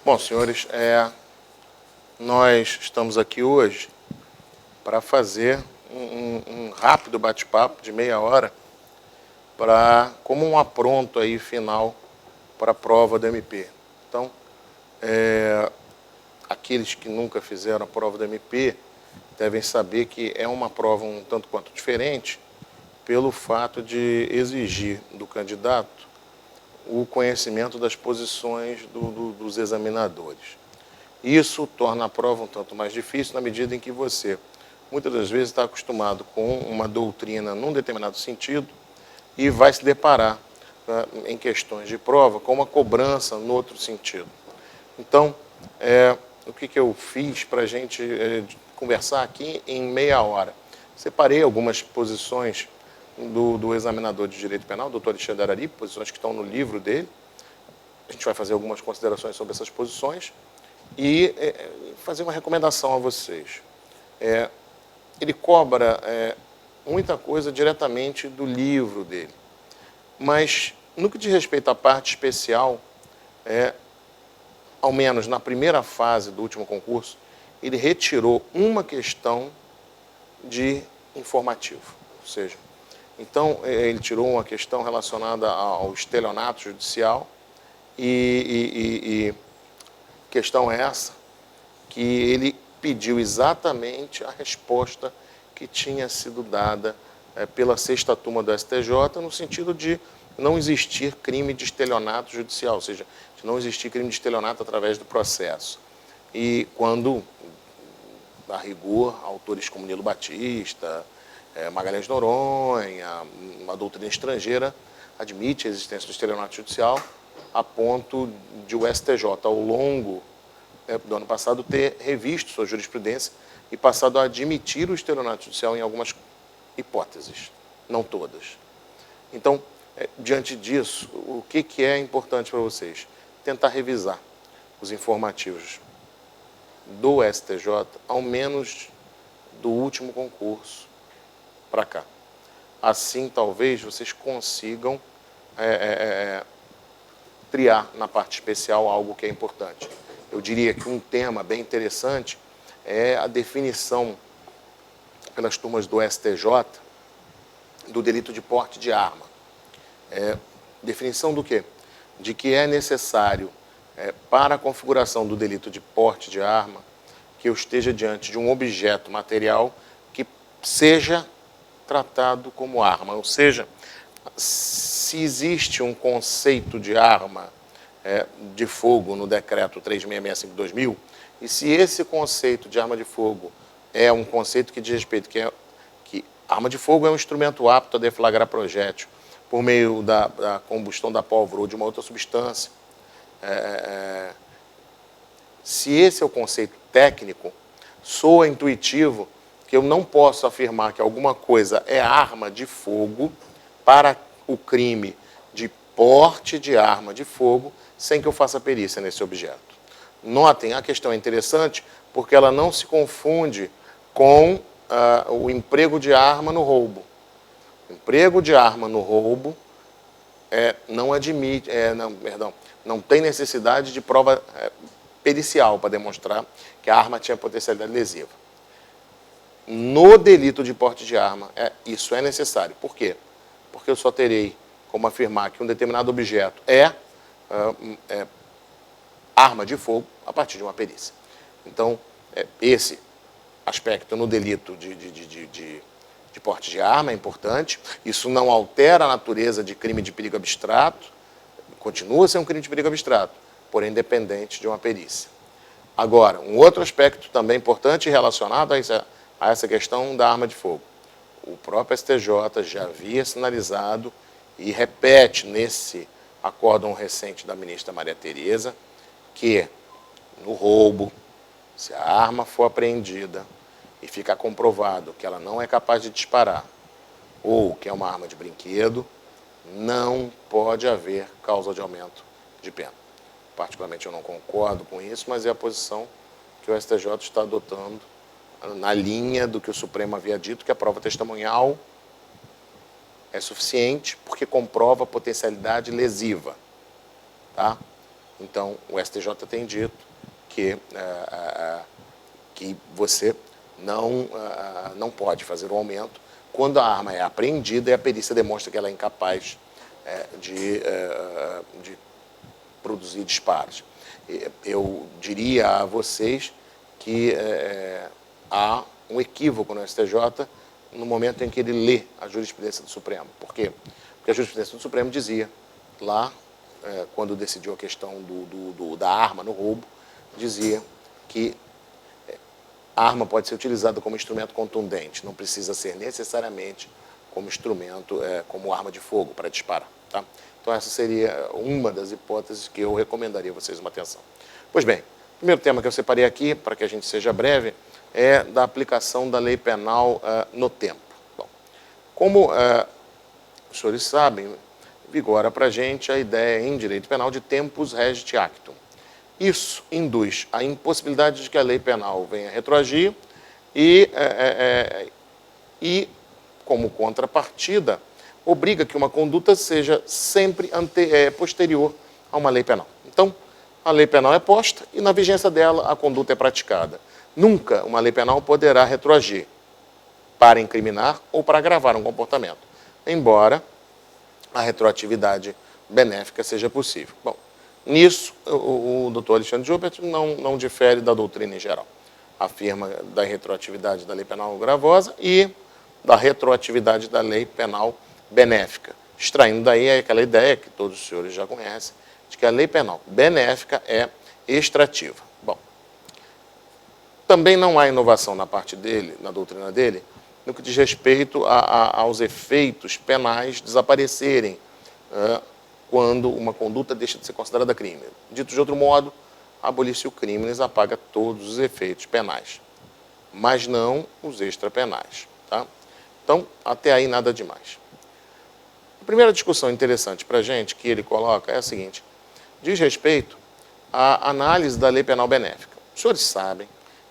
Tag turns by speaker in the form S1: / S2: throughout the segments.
S1: Bom, senhores, nós estamos aqui hoje para fazer um rápido bate-papo de meia hora como um apronto aí final para a prova do MP. Então, aqueles que nunca fizeram a prova do MP devem saber que é uma prova um tanto quanto diferente pelo fato de exigir do candidato o conhecimento das posições dos examinadores. Isso torna a prova um tanto mais difícil na medida em que você, muitas das vezes, está acostumado com uma doutrina num determinado sentido e vai se deparar, em questões de prova, com uma cobrança no outro sentido. Então, o que eu fiz para a gente conversar aqui em meia hora? Separei algumas posições do examinador de Direito Penal, doutor Alexandre Araripe, posições que estão no livro dele. A gente vai fazer algumas considerações sobre essas posições e fazer uma recomendação a vocês. Ele cobra muita coisa diretamente do livro dele, mas no que diz respeito à parte especial, ao menos na primeira fase do último concurso, ele retirou uma questão de informativo, ou seja, então ele tirou uma questão relacionada ao estelionato judicial e questão essa que ele pediu exatamente a resposta que tinha sido dada pela sexta turma do STJ, no sentido de não existir crime de estelionato judicial, ou seja, de não existir crime de estelionato através do processo. E quando, a rigor, autores como Nilo Batista, Magalhães Noronha, uma doutrina estrangeira, admite a existência do estelionato judicial a ponto de o STJ, ao longo do ano passado, ter revisto sua jurisprudência e passado a admitir o estelionato judicial em algumas hipóteses, não todas. Então, diante disso, o que é importante para vocês? Tentar revisar os informativos do STJ, ao menos do último concurso para cá. Assim, talvez, vocês consigam triar na parte especial algo que é importante. Eu diria que um tema bem interessante é a definição pelas turmas do STJ do delito de porte de arma. Definição do quê? De que é necessário, para a configuração do delito de porte de arma, que eu esteja diante de um objeto material que seja tratado como arma. Ou seja, se existe um conceito de arma de fogo no decreto 3665/2000, e se esse conceito de arma de fogo é um conceito que diz respeito que arma de fogo é um instrumento apto a deflagrar projétil por meio da combustão da pólvora ou de uma outra substância, se esse é o conceito técnico, soa intuitivo que eu não posso afirmar que alguma coisa é arma de fogo para o crime de porte de arma de fogo sem que eu faça perícia nesse objeto. Notem, a questão é interessante porque ela não se confunde com o emprego de arma no roubo. O emprego de arma no roubo não admite, não tem necessidade de prova pericial para demonstrar que a arma tinha potencialidade lesiva. No delito de porte de arma, isso é necessário. Por quê? Porque eu só terei como afirmar que um determinado objeto é arma de fogo a partir de uma perícia. Então, esse aspecto no delito de porte de arma é importante. Isso não altera a natureza de crime de perigo abstrato, continua a ser um crime de perigo abstrato, porém dependente de uma perícia. Agora, um outro aspecto também importante relacionado a essa questão da arma de fogo. O próprio STJ já havia sinalizado e repete nesse acórdão recente da ministra Maria Tereza que no roubo, se a arma for apreendida e ficar comprovado que ela não é capaz de disparar ou que é uma arma de brinquedo, não pode haver causa de aumento de pena. Particularmente eu não concordo com isso, mas é a posição que o STJ está adotando na linha do que o Supremo havia dito, que a prova testemunhal é suficiente porque comprova a potencialidade lesiva. Tá? Então, o STJ tem dito que você não pode fazer o aumento quando a arma é apreendida e a perícia demonstra que ela é incapaz de produzir disparos. Eu diria a vocês que há um equívoco no STJ no momento em que ele lê a jurisprudência do Supremo. Por quê? Porque a jurisprudência do Supremo dizia, lá, quando decidiu a questão da arma no roubo, dizia que a arma pode ser utilizada como instrumento contundente, não precisa ser necessariamente como instrumento, como arma de fogo para disparar. Tá? Então, essa seria uma das hipóteses que eu recomendaria a vocês uma atenção. Pois bem, o primeiro tema que eu separei aqui, para que a gente seja breve, é da aplicação da lei penal no tempo. Bom, como os senhores sabem, vigora para a gente a ideia em direito penal de tempus regit actum. Isso induz a impossibilidade de que a lei penal venha retroagir e como contrapartida, obriga que uma conduta seja sempre posterior a uma lei penal. Então, a lei penal é posta e, na vigência dela, a conduta é praticada. Nunca uma lei penal poderá retroagir para incriminar ou para agravar um comportamento, embora a retroatividade benéfica seja possível. Bom, nisso, o doutor Alexandre Jubert não difere da doutrina em geral. Afirma da retroatividade da lei penal gravosa e da retroatividade da lei penal benéfica, extraindo daí aquela ideia que todos os senhores já conhecem, de que a lei penal benéfica é extrativa. Bom, também não há inovação na parte dele, na doutrina dele, no que diz respeito aos efeitos penais desaparecerem quando uma conduta deixa de ser considerada crime. Dito de outro modo, abolir-se o crime apaga todos os efeitos penais, mas não os extrapenais. Tá? Então, até aí nada demais. A primeira discussão interessante para a gente que ele coloca é a seguinte: diz respeito à análise da lei penal benéfica. Os senhores sabem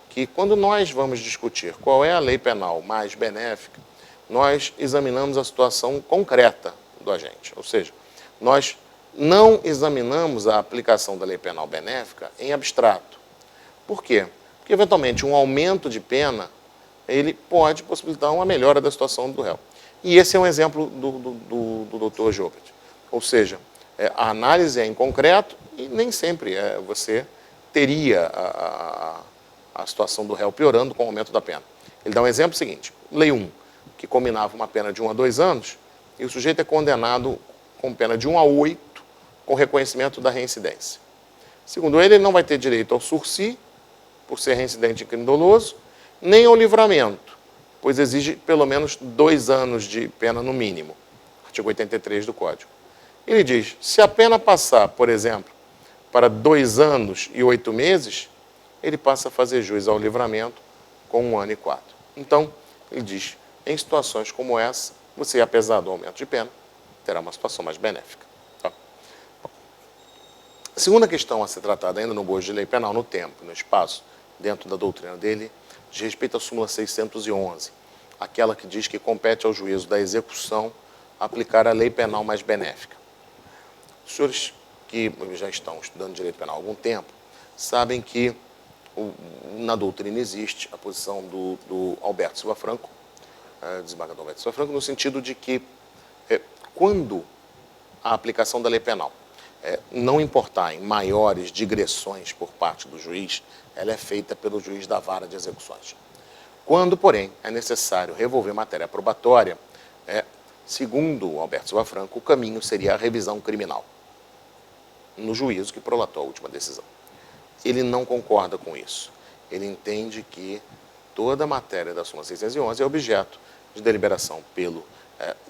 S1: que quando nós vamos discutir qual é a lei penal mais benéfica, nós examinamos a situação concreta do agente. Ou seja, nós não examinamos a aplicação da lei penal benéfica em abstrato. Por quê? Porque, eventualmente, um aumento de pena ele pode possibilitar uma melhora da situação do réu. E esse é um exemplo do Dr. Jobert. Ou seja, a análise é em concreto e nem sempre você teria a situação do réu piorando com o aumento da pena. Ele dá um exemplo seguinte: Lei 1, que combinava uma pena de 1 a 2 anos, e o sujeito é condenado com pena de 1 a 8, com reconhecimento da reincidência. Segundo ele não vai ter direito ao sursi, por ser reincidente em crime doloso, nem ao livramento, pois exige pelo menos 2 anos de pena no mínimo. Artigo 83 do Código. Ele diz, se a pena passar, por exemplo, para 2 anos e 8 meses, ele passa a fazer jus ao livramento com 1 ano e 4. Então, ele diz, em situações como essa, você, apesar do aumento de pena, terá uma situação mais benéfica. Tá? A segunda questão a ser tratada ainda no bojo de lei penal no tempo, no espaço, dentro da doutrina dele, diz respeito à súmula 611, aquela que diz que compete ao juízo da execução aplicar a lei penal mais benéfica. Os senhores que já estão estudando direito penal há algum tempo sabem que na doutrina existe a posição do Alberto Silva Franco, desembargador Alberto Silva Franco, no sentido de que quando a aplicação da lei penal não importar em maiores digressões por parte do juiz, ela é feita pelo juiz da vara de execuções. Quando, porém, é necessário revolver matéria probatória, segundo o Alberto Silva Franco, o caminho seria a revisão criminal, no juízo que prolatou a última decisão. Ele não concorda com isso. Ele entende que toda a matéria da súmula 611 é objeto de deliberação pelo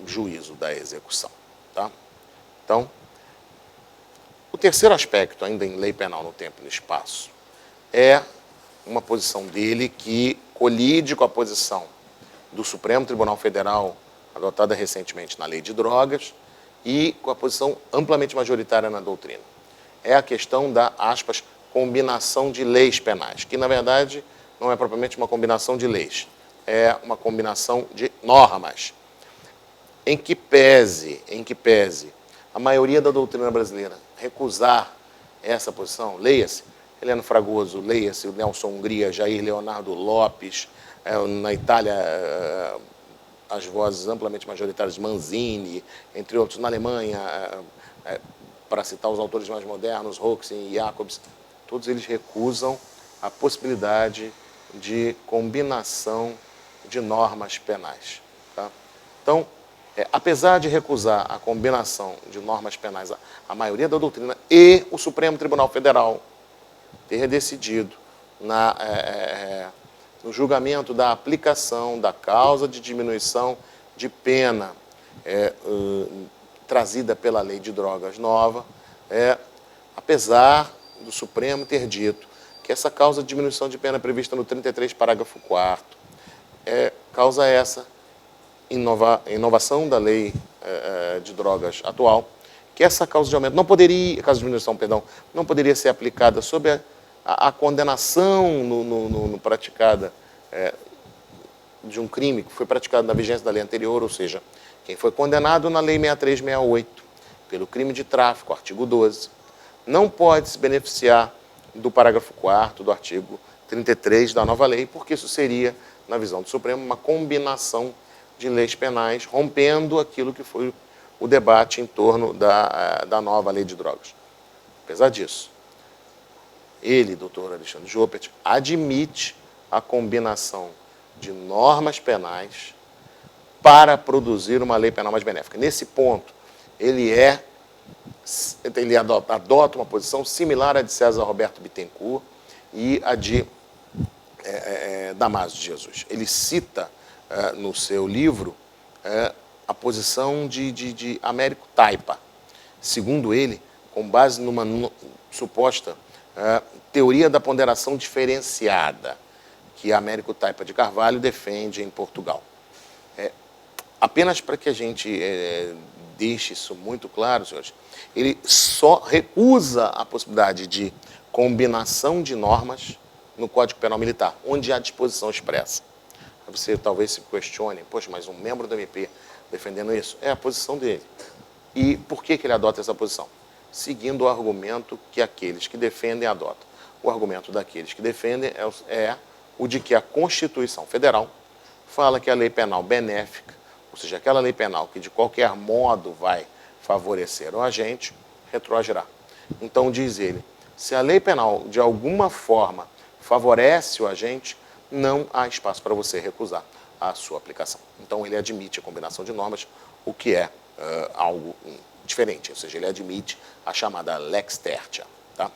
S1: juízo da execução. Tá? Então, o terceiro aspecto, ainda em lei penal no tempo e no espaço, é uma posição dele que colide com a posição do Supremo Tribunal Federal, adotada recentemente na Lei de Drogas, e com a posição amplamente majoritária na doutrina. É a questão da, aspas, combinação de leis penais, que, na verdade, não é propriamente uma combinação de leis, é uma combinação de normas, em que pese a maioria da doutrina brasileira recusar essa posição, leia-se Heleno Fragoso, leia-se Nelson Hungria, Jair Leonardo Lopes, na Itália, as vozes amplamente majoritárias de Manzini, entre outros, na Alemanha, para citar os autores mais modernos, Hoxie e Jacobs, todos eles recusam a possibilidade de combinação de normas penais. Tá? Então, apesar de recusar a combinação de normas penais, a maioria da doutrina e o Supremo Tribunal Federal ter decidido no julgamento da aplicação da causa de diminuição de pena trazida pela lei de drogas nova, apesar do Supremo ter dito que essa causa de diminuição de pena prevista no 33, parágrafo 4º, causa essa inovação da lei de drogas atual, que essa causa de aumento não poderia, causa de diminuição, perdão, não poderia ser aplicada sob a condenação praticada de um crime que foi praticado na vigência da lei anterior, ou seja, quem foi condenado na lei 6368 pelo crime de tráfico, artigo 12, não pode se beneficiar do parágrafo 4º do artigo 33 da nova lei, porque isso seria, na visão do Supremo, uma combinação de leis penais, rompendo aquilo que foi o debate em torno da nova lei de drogas. Apesar disso, ele, doutor Alexandre Joppert, admite a combinação de normas penais para produzir uma lei penal mais benéfica. Nesse ponto, ele adota uma posição similar à de César Roberto Bittencourt e a de Damásio de Jesus. Ele cita no seu livro a posição de Américo Taipa. Segundo ele, com base numa suposta teoria da ponderação diferenciada que Américo Taipa de Carvalho defende em Portugal. Apenas para que a gente deixe isso muito claro, senhores, ele só recusa a possibilidade de combinação de normas no Código Penal Militar, onde há disposição expressa. Você talvez se questione, poxa, mas um membro do MP defendendo isso? É a posição dele. E por que ele adota essa posição? Seguindo o argumento que aqueles que defendem adotam. O argumento daqueles que defendem é o de que a Constituição Federal fala que a lei penal benéfica, ou seja, aquela lei penal que de qualquer modo vai favorecer o agente, retroagirá. Então, diz ele, se a lei penal de alguma forma favorece o agente, não há espaço para você recusar a sua aplicação. Então, ele admite a combinação de normas, o que é algo diferente, ou seja, ele admite a chamada lex tertia, tá?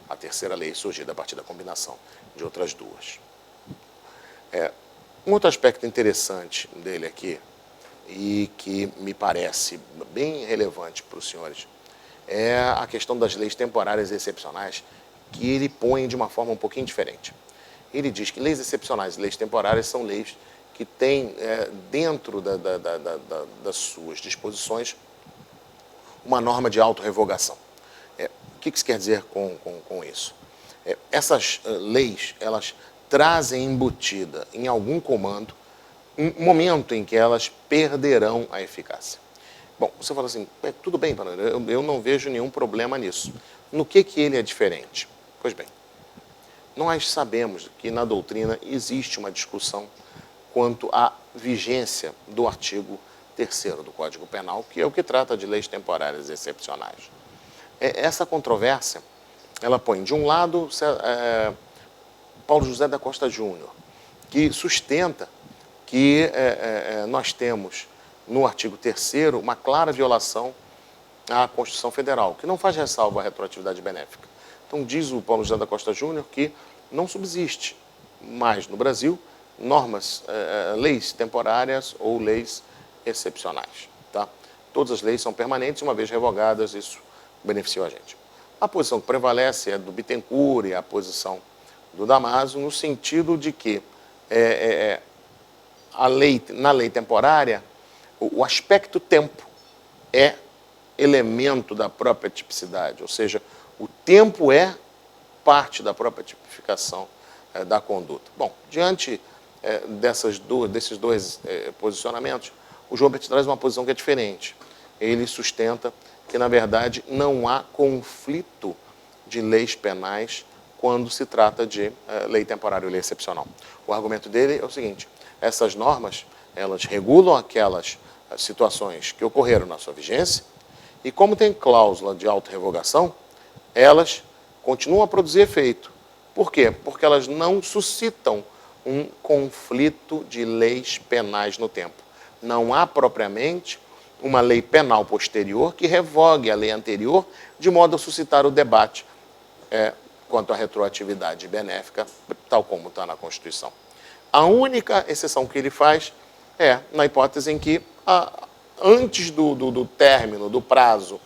S1: A terceira lei surgida a partir da combinação de outras duas. Um outro aspecto interessante dele aqui, e que me parece bem relevante para os senhores, é a questão das leis temporárias e excepcionais, que ele põe de uma forma um pouquinho diferente. Ele diz que leis excepcionais e leis temporárias são leis que têm, dentro das suas disposições, uma norma de autorrevogação. O que isso quer dizer com isso? Essas leis, elas trazem embutida em algum comando um momento em que elas perderão a eficácia. Bom, você fala assim, tudo bem, eu não vejo nenhum problema nisso. No que ele é diferente? Pois bem, nós sabemos que na doutrina existe uma discussão quanto à vigência do artigo 3º do Código Penal, que é o que trata de leis temporárias e excepcionais. Essa controvérsia, ela põe, de um lado, Paulo José da Costa Júnior, que sustenta que nós temos, no artigo 3º, uma clara violação à Constituição Federal, que não faz ressalva à retroatividade benéfica. Então, diz o Paulo José da Costa Júnior que não subsiste mais no Brasil leis temporárias ou leis excepcionais. Tá? Todas as leis são permanentes, uma vez revogadas, isso beneficiou a gente. A posição que prevalece é do Bittencourt e a posição do Damásio, no sentido de que na lei temporária, o aspecto tempo é elemento da própria tipicidade, ou seja, o tempo é parte da própria tipificação da conduta. Bom, diante desses dois posicionamentos, o Joppert traz uma posição que é diferente. Ele sustenta que, na verdade, não há conflito de leis penais quando se trata de lei temporária ou lei excepcional. O argumento dele é o seguinte: essas normas, elas regulam aquelas situações que ocorreram na sua vigência e, como tem cláusula de autorrevogação, elas continuam a produzir efeito. Por quê? Porque elas não suscitam um conflito de leis penais no tempo. Não há propriamente uma lei penal posterior que revogue a lei anterior de modo a suscitar o debate quanto à retroatividade benéfica, tal como está na Constituição. A única exceção que ele faz é na hipótese em que, antes do término do prazo,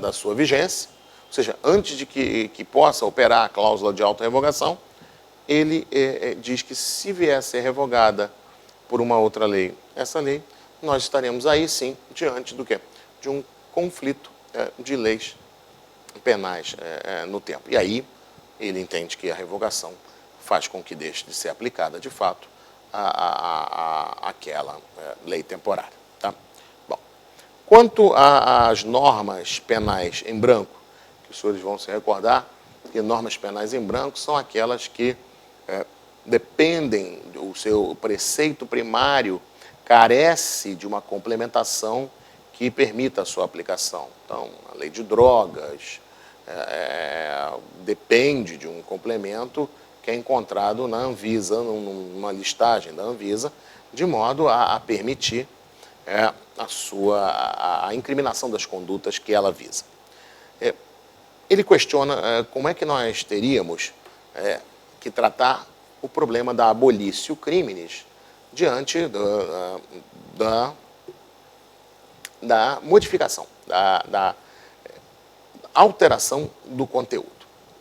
S1: da sua vigência, ou seja, antes de que possa operar a cláusula de autorrevogação, ele diz que se vier a ser revogada por uma outra lei, essa lei, nós estaremos aí sim diante do quê? De um conflito de leis penais no tempo. E aí ele entende que a revogação faz com que deixe de ser aplicada de fato aquela lei temporária. Tá? Bom, quanto às normas penais em branco, que os senhores vão se recordar que normas penais em branco são aquelas que dependem, o seu preceito primário carece de uma complementação que permita a sua aplicação. Então, a lei de drogas depende de um complemento que é encontrado na Anvisa, numa listagem da Anvisa, de modo a permitir a incriminação das condutas que ela visa. Ele questiona como é que nós teríamos que tratar o problema da abolitio criminis diante da modificação, da alteração do conteúdo.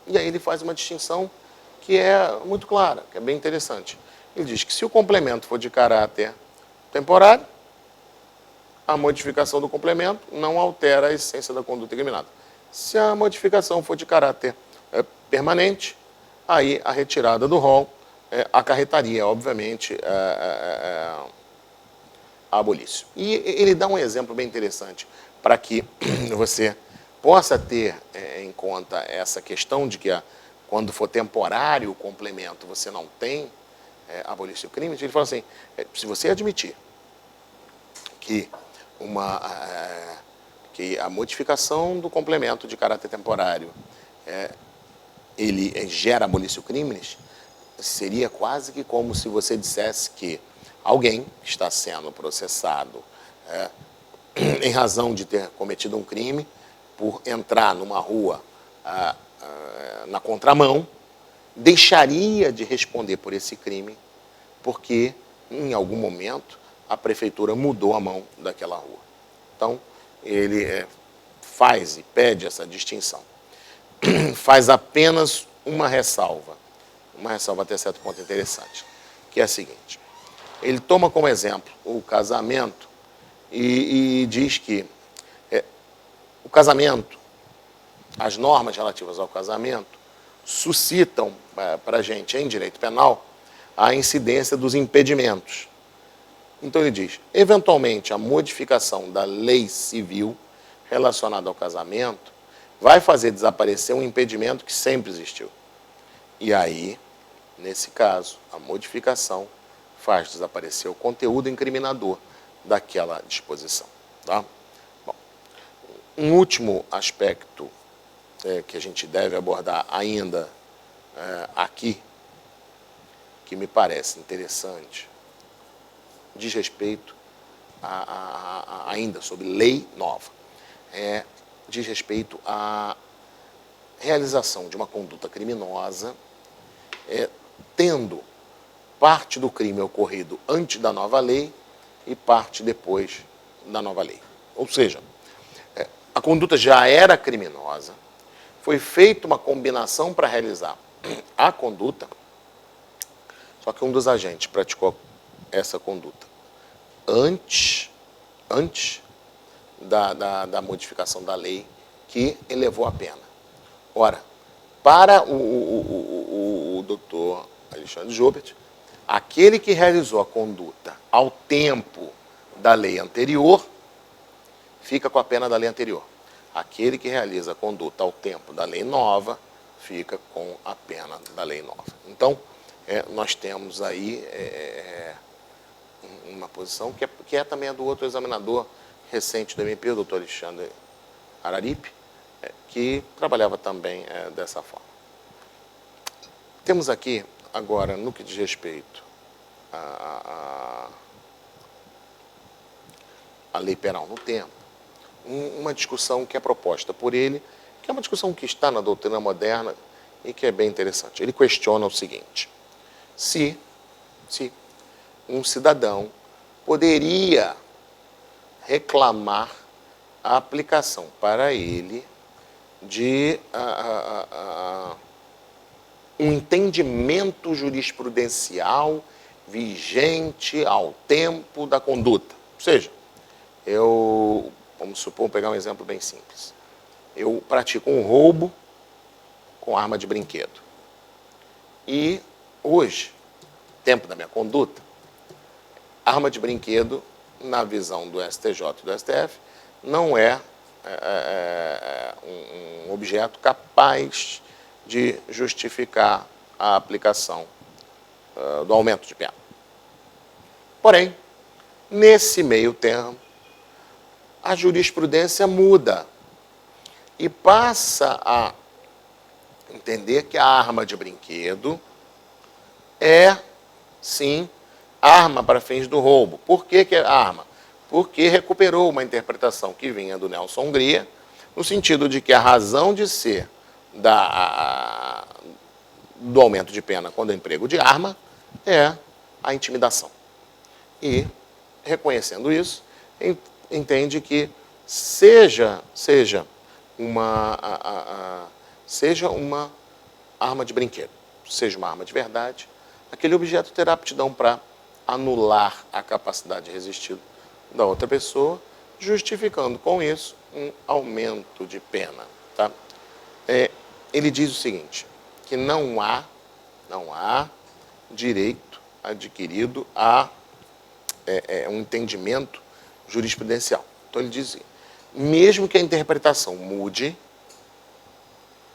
S1: E aí ele faz uma distinção que é muito clara, que é bem interessante. Ele diz que se o complemento for de caráter temporário, a modificação do complemento não altera a essência da conduta incriminada. Se a modificação for de caráter permanente, aí a retirada do rol acarretaria, obviamente, a abolício. E ele dá um exemplo bem interessante para que você possa ter em conta essa questão de que quando for temporário o complemento você não tem abolício crime. Ele fala assim, se você admitir que a modificação do complemento de caráter temporário ele gera abolício crimes, seria quase que como se você dissesse que alguém que está sendo processado em razão de ter cometido um crime por entrar numa rua na contramão, deixaria de responder por esse crime porque, em algum momento, a prefeitura mudou a mão daquela rua. Então, ele faz e pede essa distinção. Faz apenas uma ressalva até certo ponto interessante, que é a seguinte. Ele toma como exemplo o casamento e diz que o casamento, as normas relativas ao casamento, suscitam para a gente, em direito penal, a incidência dos impedimentos. Então ele diz, eventualmente, a modificação da lei civil relacionada ao casamento vai fazer desaparecer um impedimento que sempre existiu. E aí, nesse caso, a modificação faz desaparecer o conteúdo incriminador daquela disposição. Tá? Bom, um último aspecto que a gente deve abordar ainda aqui, que me parece interessante, diz respeito ainda sobre lei nova. Diz respeito à realização de uma conduta criminosa, tendo parte do crime ocorrido antes da nova lei e parte depois da nova lei. Ou seja, a conduta já era criminosa, foi feita uma combinação para realizar a conduta, só que um dos agentes praticou essa conduta antes da modificação da lei que elevou a pena. Ora, para o doutor Alexandre Joubert, aquele que realizou a conduta ao tempo da lei anterior fica com a pena da lei anterior. aquele que realiza a conduta ao tempo da lei nova fica com a pena da lei nova. Então, nós temos aí uma posição que é também a do outro examinador recente do MP, o doutor Alexandre Araripe, que trabalhava também dessa forma. Temos aqui, agora, no que diz respeito à lei penal no tempo, uma discussão que é proposta por ele, que é uma discussão que está na doutrina moderna e que é bem interessante. Ele questiona o seguinte: se um cidadão poderia reclamar a aplicação para ele de um entendimento jurisprudencial vigente ao tempo da conduta. Ou seja, vamos supor, pegar um exemplo bem simples. Eu pratico um roubo com arma de brinquedo. E hoje, tempo da minha conduta, arma de brinquedo, na visão do STJ e do STF, não é um objeto capaz de justificar a aplicação do aumento de pena. Porém, nesse meio termo, a jurisprudência muda e passa a entender que a arma de brinquedo é, sim, arma para fins do roubo. Por que é arma? Porque recuperou uma interpretação que vinha do Nelson Hungria, no sentido de que a razão de ser do aumento de pena quando é emprego de arma é a intimidação. E, reconhecendo isso, entende que seja uma arma de brinquedo, seja uma arma de verdade, aquele objeto terá aptidão para anular a capacidade de resistir da outra pessoa, justificando com isso um aumento de pena. Tá? Ele diz o seguinte, que não há direito adquirido a um entendimento jurisprudencial. Então ele diz, mesmo que a interpretação mude,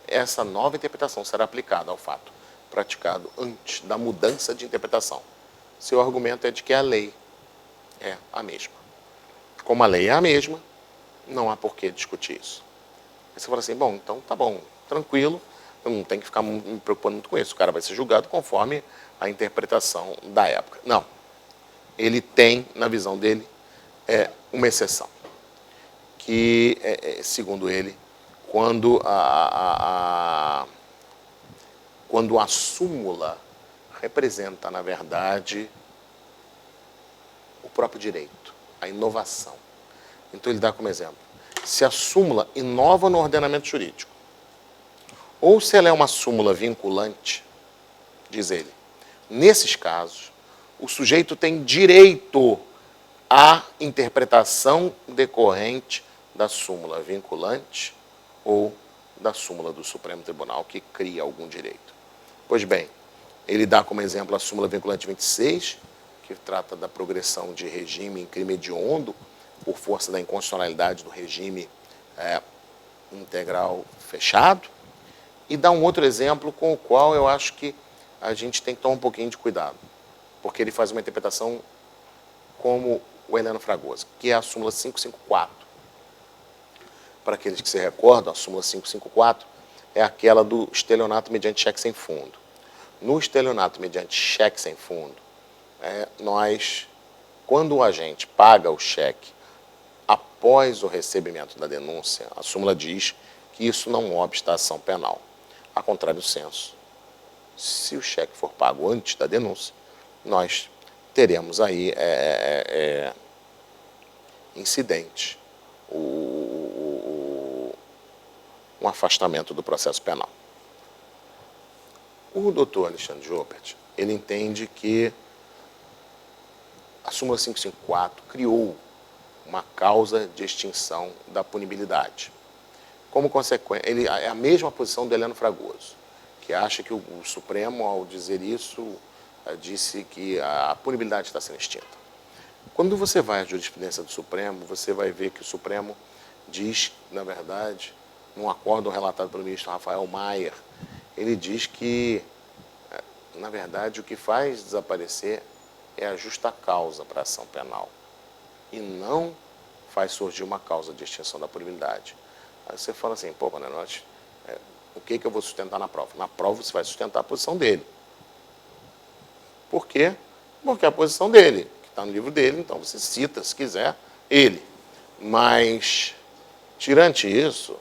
S1: essa nova interpretação será aplicada ao fato praticado antes da mudança de interpretação. Seu argumento é de que a lei é a mesma. Como a lei é a mesma, não há por que discutir isso. Aí você fala assim, bom, então tá bom, tranquilo, eu não tenho que ficar me preocupando muito com isso. O cara vai ser julgado conforme a interpretação da época. Não. Ele tem, na visão dele, uma exceção. Que, segundo ele, quando a súmula representa, na verdade, o próprio direito, a inovação. Então ele dá como exemplo, se a súmula inova no ordenamento jurídico, ou se ela é uma súmula vinculante, diz ele, nesses casos, o sujeito tem direito à interpretação decorrente da súmula vinculante ou da súmula do Supremo Tribunal que cria algum direito. Pois bem, ele dá como exemplo a súmula vinculante 26, que trata da progressão de regime em crime hediondo por força da inconstitucionalidade do regime integral fechado, e dá um outro exemplo com o qual eu acho que a gente tem que tomar um pouquinho de cuidado, porque ele faz uma interpretação como o Heleno Fragoso, que é a súmula 554. Para aqueles que se recordam, a súmula 554 é aquela do estelionato mediante cheque sem fundo. No estelionato mediante cheque sem fundo, quando o agente paga o cheque após o recebimento da denúncia, a súmula diz que isso não obsta a ação penal. A contrário do senso, se o cheque for pago antes da denúncia, nós teremos aí incidente, um afastamento do processo penal. O doutor Alexandre Jopert, ele entende que a súmula 554 criou uma causa de extinção da punibilidade. Como consequência, ele é a mesma posição do Heleno Fragoso, que acha que o Supremo, ao dizer isso, disse que a punibilidade está sendo extinta. Quando você vai à jurisprudência do Supremo, você vai ver que o Supremo diz, na verdade, num acórdão relatado pelo ministro Rafael Maier, ele diz que, na verdade, o que faz desaparecer é a justa causa para a ação penal e não faz surgir uma causa de extinção da punibilidade. Aí você fala assim, pô, Panenotti, o que eu vou sustentar na prova? Na prova você vai sustentar a posição dele. Por quê? Porque é a posição dele, que está no livro dele, então você cita, se quiser, ele. Mas, tirante isso,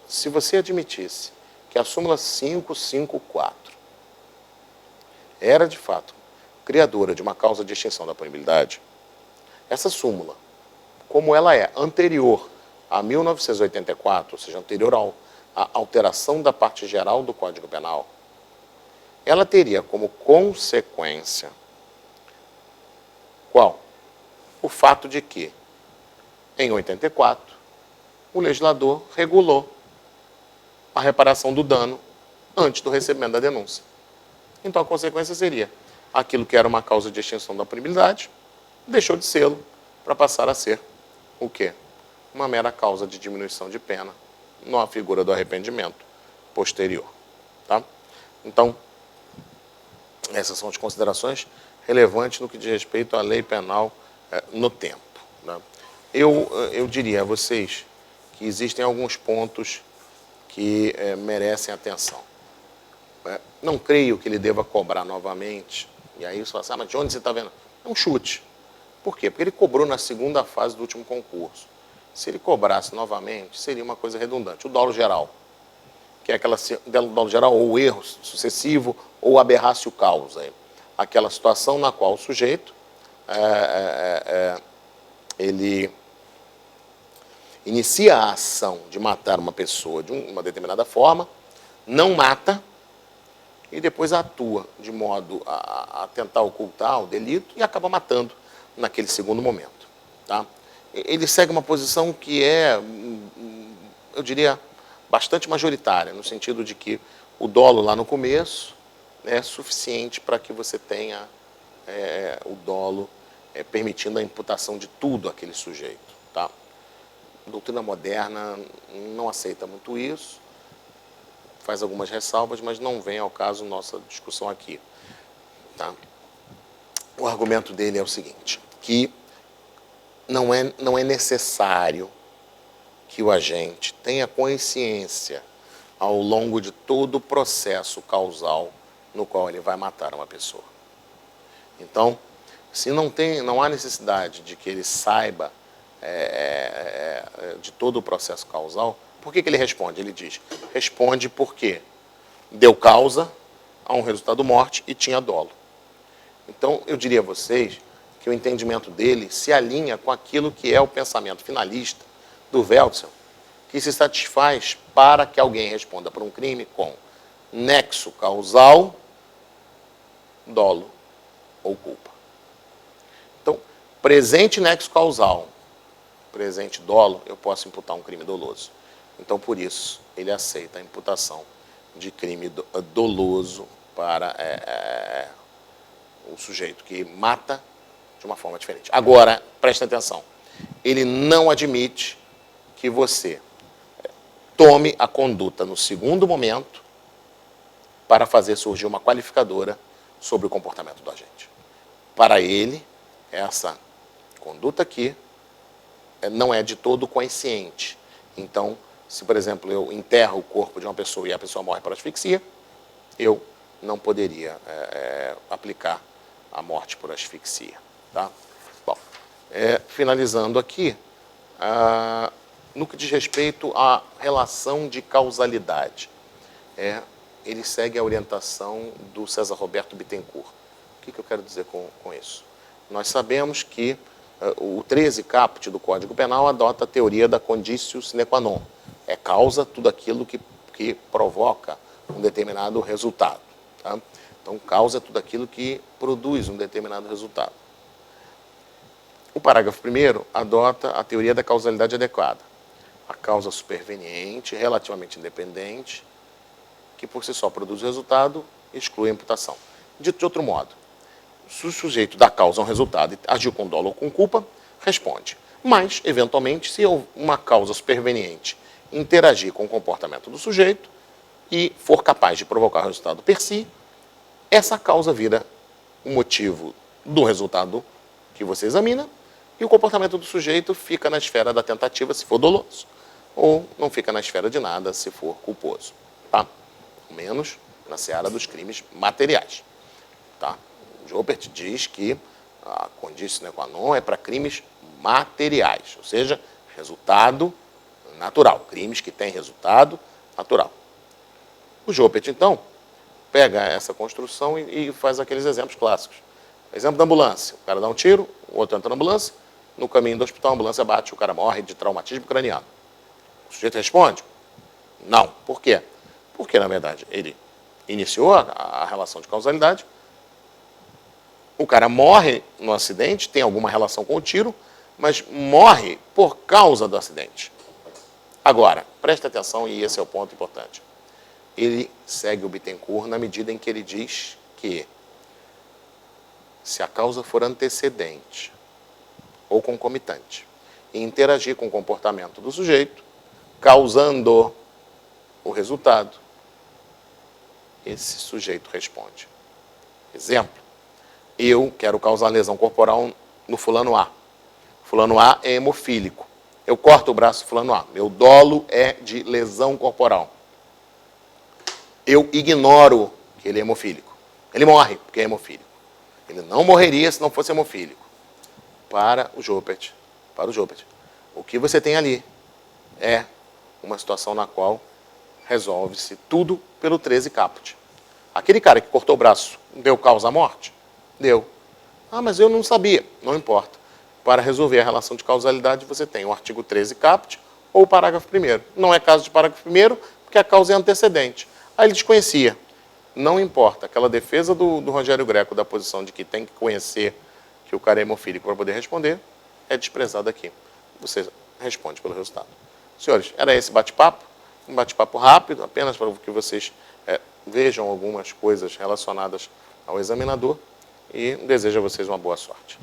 S1: se você admitisse que a súmula 554 era, de fato, criadora de uma causa de extinção da punibilidade, essa súmula, como ela é anterior a 1984, ou seja, anterior à alteração da parte geral do Código Penal, ela teria como consequência qual? O fato de que, em 84, o legislador regulou a reparação do dano antes do recebimento da denúncia. Então, a consequência seria aquilo que era uma causa de extinção da punibilidade, deixou de sê-lo para passar a ser o quê? Uma mera causa de diminuição de pena na figura do arrependimento posterior. Tá? Então, essas são as considerações relevantes no que diz respeito à lei penal no tempo. Né? Eu diria a vocês que existem alguns pontos que merecem atenção. Não creio que ele deva cobrar novamente, e aí você fala assim, mas de onde você está vendo? É um chute. Por quê? Porque ele cobrou na segunda fase do último concurso. Se ele cobrasse novamente, seria uma coisa redundante. O dolo geral, que é aquela dolo geral, ou erro sucessivo, ou aberrácio causa. Aquela situação na qual o sujeito ele inicia a ação de matar uma pessoa de uma determinada forma, não mata, e depois atua de modo a tentar ocultar o delito e acaba matando naquele segundo momento. Tá? Ele segue uma posição que é, eu diria, bastante majoritária, no sentido de que o dolo lá no começo é suficiente para que você tenha o dolo permitindo a imputação de tudo àquele sujeito. Tá? A doutrina moderna não aceita muito isso, faz algumas ressalvas, mas não vem ao caso nossa discussão aqui. Tá? O argumento dele é o seguinte, que não é necessário que o agente tenha consciência ao longo de todo o processo causal no qual ele vai matar uma pessoa. Então, se não há necessidade de que ele saiba de todo o processo causal, por que ele responde? Ele diz, responde porque deu causa a um resultado morte e tinha dolo. Então, eu diria a vocês que o entendimento dele se alinha com aquilo que é o pensamento finalista do Wälzer, que se satisfaz para que alguém responda por um crime com nexo causal, dolo ou culpa. Então, presente nexo causal, presente dolo, eu posso imputar um crime doloso. Então, por isso, ele aceita a imputação de crime doloso para o sujeito que mata de uma forma diferente. Agora, preste atenção, ele não admite que você tome a conduta no segundo momento para fazer surgir uma qualificadora sobre o comportamento do agente. Para ele, essa conduta aqui não é de todo consciente. Então, se, por exemplo, eu enterro o corpo de uma pessoa e a pessoa morre por asfixia, eu não poderia aplicar a morte por asfixia. Tá? Bom, finalizando aqui, no que diz respeito à relação de causalidade, ele segue a orientação do César Roberto Bittencourt. O que eu quero dizer com isso? Nós sabemos que o 13 caput do Código Penal adota a teoria da conditio sine qua non. É causa tudo aquilo que provoca um determinado resultado. Tá? Então, causa é tudo aquilo que produz um determinado resultado. O parágrafo 1º adota a teoria da causalidade adequada. A causa superveniente, relativamente independente, que por si só produz o resultado, exclui a imputação. Dito de outro modo, se o sujeito dá causa a um resultado e agiu com dolo ou com culpa, responde. Mas, eventualmente, se uma causa superveniente interagir com o comportamento do sujeito e for capaz de provocar o resultado per si, essa causa vira o motivo do resultado que você examina e o comportamento do sujeito fica na esfera da tentativa, se for doloso, ou não fica na esfera de nada, se for culposo. Tá? Menos na seara dos crimes materiais. Tá? Joubert diz que a condição sine qua non é para crimes materiais, ou seja, resultado natural, crimes que têm resultado natural. O Joubert, então, pega essa construção e faz aqueles exemplos clássicos. Exemplo da ambulância, o cara dá um tiro, o outro entra na ambulância, no caminho do hospital a ambulância bate, o cara morre de traumatismo craniano. O sujeito responde? Não. Por quê? Porque, na verdade, ele iniciou a relação de causalidade, o cara morre no acidente, tem alguma relação com o tiro, mas morre por causa do acidente. Agora, preste atenção, e esse é o ponto importante. Ele segue o Bittencourt na medida em que ele diz que se a causa for antecedente ou concomitante e interagir com o comportamento do sujeito, causando o resultado, esse sujeito responde. Exemplo, eu quero causar lesão corporal no fulano A. Fulano A é hemofílico. Eu corto o braço do fulano A. Meu dolo é de lesão corporal. Eu ignoro que ele é hemofílico. Ele morre porque é hemofílico. Ele não morreria se não fosse hemofílico. Para o Joubert, o que você tem ali é uma situação na qual resolve-se tudo pelo 13 caput. Aquele cara que cortou o braço deu causa à morte? Deu. Ah, mas eu não sabia. Não importa. Para resolver a relação de causalidade, você tem o artigo 13 caput ou o parágrafo 1º. Não é caso de parágrafo 1º, porque a causa é antecedente. Aí ele desconhecia. Não importa. Aquela defesa do Rogério Greco da posição de que tem que conhecer que o cara é hemofílico para poder responder, é desprezada aqui. Você responde pelo resultado. Senhores, era esse bate-papo. Um bate-papo rápido, apenas para que vocês vejam algumas coisas relacionadas ao examinador e desejo a vocês uma boa sorte.